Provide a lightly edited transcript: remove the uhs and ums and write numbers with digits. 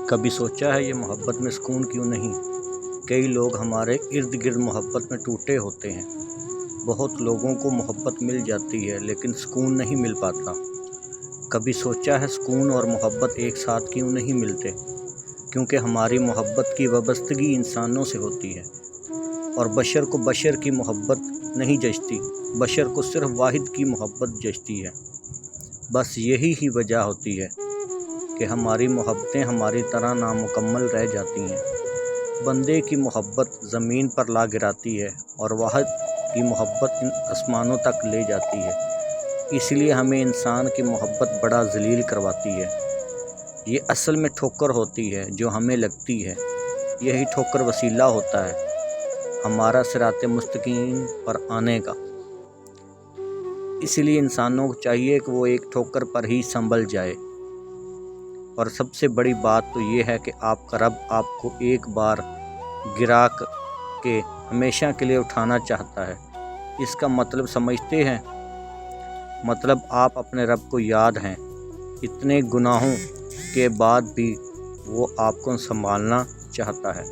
کبھی سوچا ہے یہ محبت میں سکون کیوں نہیں؟ کئی لوگ ہمارے ارد گرد محبت میں ٹوٹے ہوتے ہیں۔ بہت لوگوں کو محبت مل جاتی ہے لیکن سکون نہیں مل پاتا۔ کبھی سوچا ہے سکون اور محبت ایک ساتھ کیوں نہیں ملتے؟ کیونکہ ہماری محبت کی وابستگی انسانوں سے ہوتی ہے، اور بشر کو بشر کی محبت نہیں جچتی، بشر کو صرف واحد کی محبت جچتی ہے۔ بس یہی ہی وجہ ہوتی ہے کہ ہماری محبتیں ہماری طرح نامکمل رہ جاتی ہیں۔ بندے کی محبت زمین پر لا گراتی ہے اور واحد کی محبت ان آسمانوں تک لے جاتی ہے۔ اس لیے ہمیں انسان کی محبت بڑا ذلیل کرواتی ہے۔ یہ اصل میں ٹھوکر ہوتی ہے جو ہمیں لگتی ہے۔ یہی ٹھوکر وسیلہ ہوتا ہے ہمارا صراط مستقیم پر آنے کا۔ اس لیے انسانوں کو چاہیے کہ وہ ایک ٹھوکر پر ہی سنبھل جائے۔ اور سب سے بڑی بات تو یہ ہے کہ آپ کا رب آپ کو ایک بار گرا کے ہمیشہ کے لیے اٹھانا چاہتا ہے۔ اس کا مطلب سمجھتے ہیں؟ مطلب آپ اپنے رب کو یاد ہیں، اتنے گناہوں کے بعد بھی وہ آپ کو سنبھالنا چاہتا ہے۔